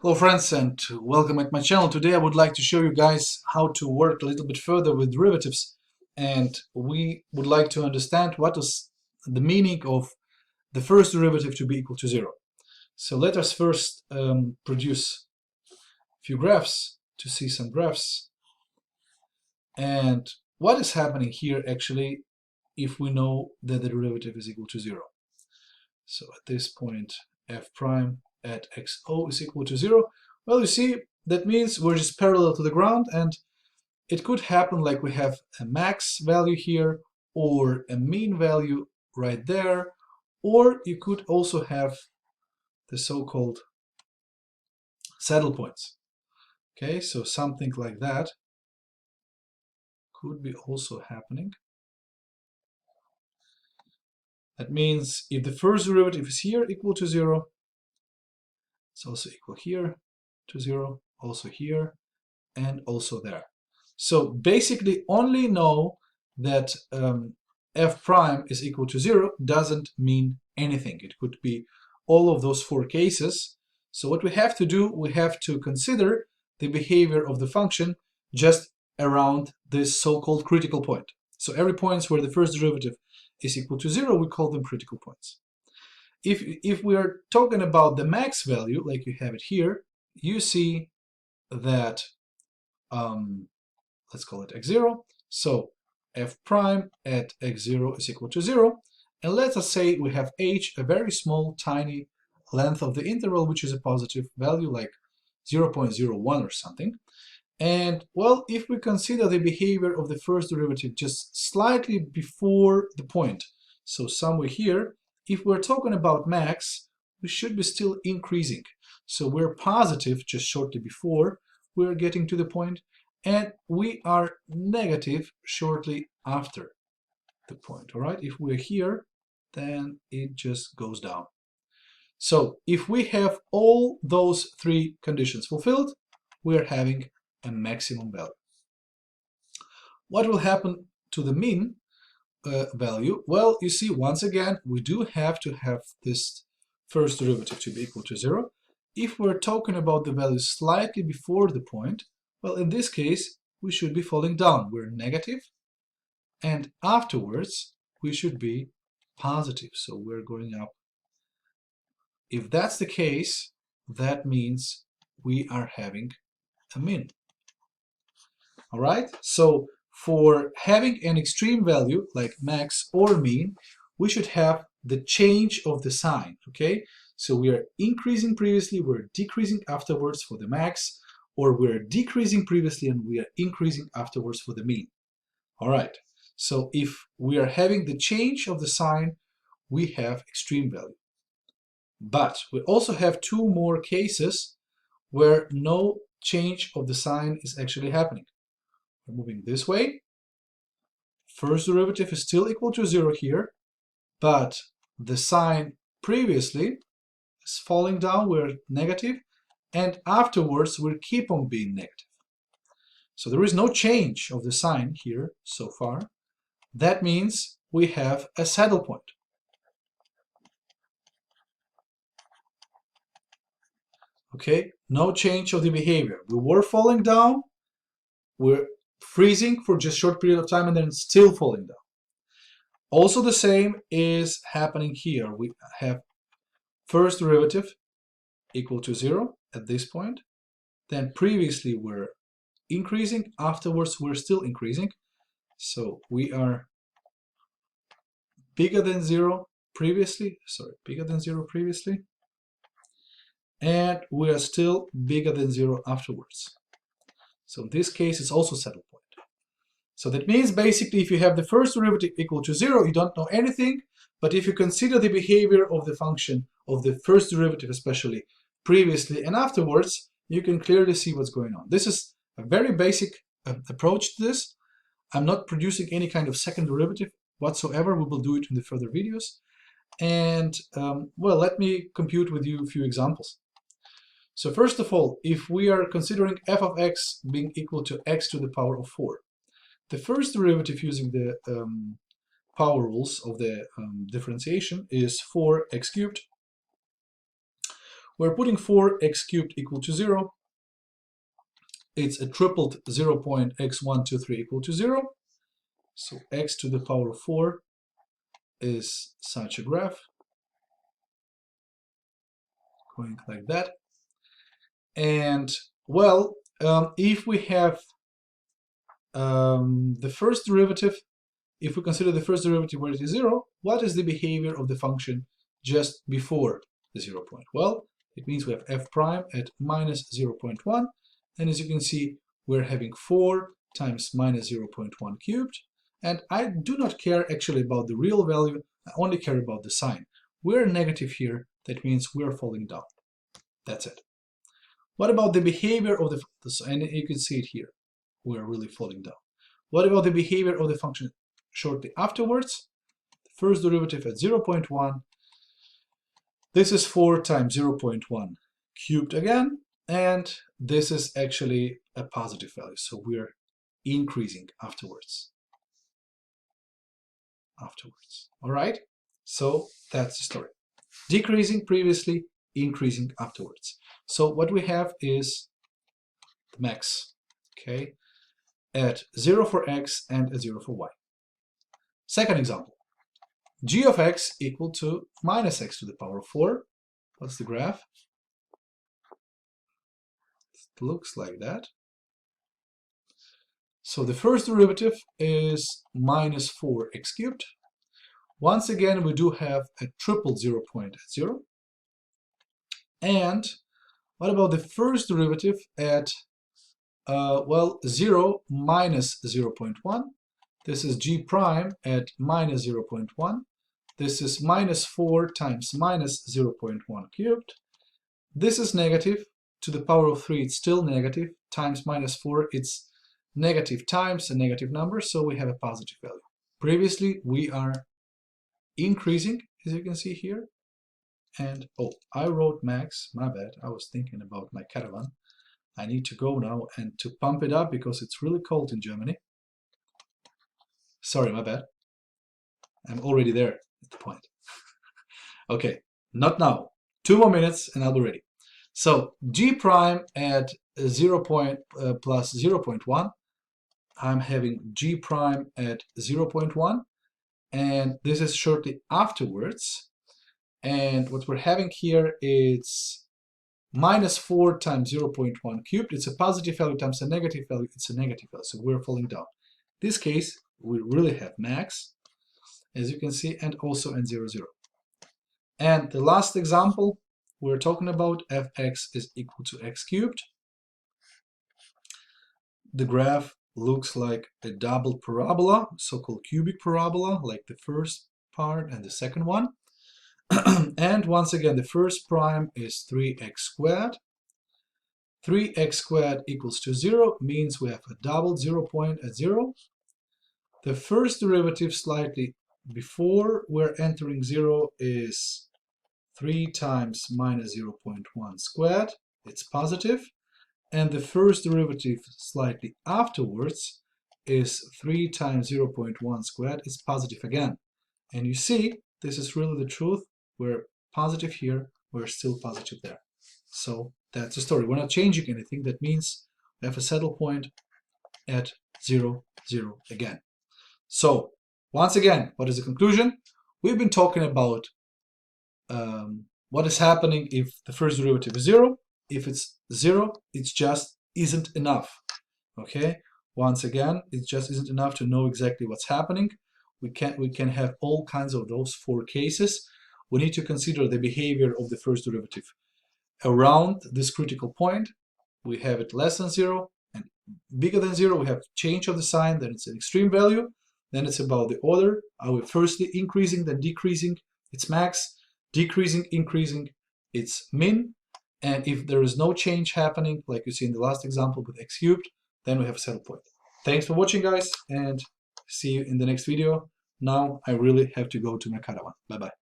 Hello friends, and welcome at my channel. Today I would like to show you guys how to work a little bit further with derivatives, and we would like to understand what is the meaning of the first derivative to be equal to zero. So let us first produce a few graphs to see some graphs, and what is happening here actually if we know that the derivative is equal to zero. So at this point f prime at xo is equal to 0. Well, you see, that means we're just parallel to the ground, and it could happen like we have a max value here or a mean value right there, or you could also have the so-called saddle points. Okay, so something like that could be also happening. That means if the first derivative is here equal to 0, it's also equal here to 0, also here, and also there. So basically only know that f prime is equal to 0 doesn't mean anything. It could be all of those four cases. So what we have to do, we have to consider the behavior of the function just around this so-called critical point. So every point where the first derivative is equal to 0, we call them critical points. If we are talking about the max value, like you have it here, you see that let's call it x0. So f prime at x0 is equal to 0. And let us say we have h, a very small, tiny length of the interval, which is a positive value like 0.01 or something. And, well, if we consider the behavior of the first derivative just slightly before the point, so somewhere here, if we're talking about max, we should be still increasing. So we're positive just shortly before we're getting to the point, and we are negative shortly after the point. All right, if we're here, then it just goes down. So if we have all those three conditions fulfilled, we're having a maximum value. What will happen to the mean value? Well, you see, once again, we do have to have this first derivative to be equal to 0. If we're talking about the value slightly before the point, well, in this case, we should be falling down. We're negative, and afterwards, we should be positive. So we're going up. If that's the case, that means we are having a mean. All right, so for having an extreme value like max or mean, we should have the change of the sign. Okay, so we are increasing previously, we're decreasing afterwards for the max, or we're decreasing previously and we are increasing afterwards for the mean. All right, so if we are having the change of the sign, we have extreme value. But we also have two more cases where no change of the sign is actually happening. We're moving this way. First derivative is still equal to 0 here, but the sign previously is falling down, we're negative, and afterwards we'll keep on being negative. So there is no change of the sign here so far. That means we have a saddle point. Okay, no change of the behavior. We were falling down, we're freezing for just a short period of time, and then still falling down. Also the same is happening here. We have first derivative equal to 0 at this point. Then previously we're increasing, afterwards we're still increasing. So we are bigger than 0 previously, and we are still bigger than 0 afterwards. So in this case, it's also saddle point. So that means basically if you have the first derivative equal to 0, you don't know anything, but if you consider the behavior of the function of the first derivative, especially previously and afterwards, you can clearly see what's going on. This is a very basic approach to this. I'm not producing any kind of second derivative whatsoever. We will do it in the further videos. And well, let me compute with you a few examples. So first of all, if we are considering f of x being equal to x to the power of 4, the first derivative using the power rules of the differentiation is 4x cubed, We're putting 4x cubed equal to 0. It's a tripled 0.x123 equal to 0. So x to the power of 4 is such a graph, going like that. And well, if we have the first derivative, if we consider the first derivative where it is 0, what is the behavior of the function just before the 0 point? Well, it means we have f prime at minus 0.1, and as you can see, we're having 4 times minus 0.1 cubed, and I do not care actually about the real value, I only care about the sign. We're negative here, that means we're falling down. That's it. What about the behavior of the, and you can see it here, we're really falling down. What about the behavior of the function shortly afterwards? The first derivative at 0.1, this is 4 times 0.1 cubed again, and this is actually a positive value, so we're increasing afterwards. All right, so that's the story. Decreasing previously, increasing afterwards. So what we have is the max, okay, at 0 for x and at 0 for y. Second example, g of x equal to minus x to the power of 4. What's the graph? It looks like that. So the first derivative is minus 4x cubed. Once again, we do have a triple 0 point at 0. And what about the first derivative at, well, 0 minus 0.1? This is g prime at minus 0.1. This is minus 4 times minus 0.1 cubed. This is negative. To the power of 3, it's still negative. Times minus 4, it's negative times a negative number, so we have a positive value. Previously, we are increasing, as you can see here. And, oh, I wrote max, my bad. I was thinking about my caravan. I need to go now and to pump it up because it's really cold in Germany. Sorry, my bad. I'm already there at the point. Okay, not now. 2 more minutes and I'll be ready. So g prime at 0 plus 0.1, I'm having g prime at 0.1, and this is shortly afterwards. And what we're having here is minus 4 times 0.1 cubed. It's a positive value times a negative value. It's a negative value, so we're falling down. In this case, we really have max, as you can see, and also n 0, 0. And the last example we're talking about, fx is equal to x cubed. The graph looks like a double parabola, so-called cubic parabola, like the first part and the second one. And once again, the first prime is 3x squared. 3x squared equals to 0 means we have a double 0 point at 0. The first derivative slightly before we're entering 0 is 3 times minus 0.1 squared. It's positive. And the first derivative slightly afterwards is 3 times 0.1 squared. It's positive again. And you see, this is really the truth. We're positive here, we're still positive there. So that's the story. We're not changing anything. That means we have a saddle point at 0, 0 again. So once again, what is the conclusion? We've been talking about what is happening if the first derivative is 0. If it's 0, it just isn't enough. Okay? Once again, it just isn't enough to know exactly what's happening. We can have all kinds of those 4 cases. We need to consider the behavior of the first derivative around this critical point. We have it less than 0 and bigger than 0. We have change of the sign, then it's an extreme value. Then it's about the order. Are we firstly increasing, then decreasing? It's max. Decreasing, increasing, it's min. And if there is no change happening, like you see in the last example with x cubed, then we have a saddle point. Thanks for watching, guys, and see you in the next video. Now I really have to go to my caravan. Bye-bye.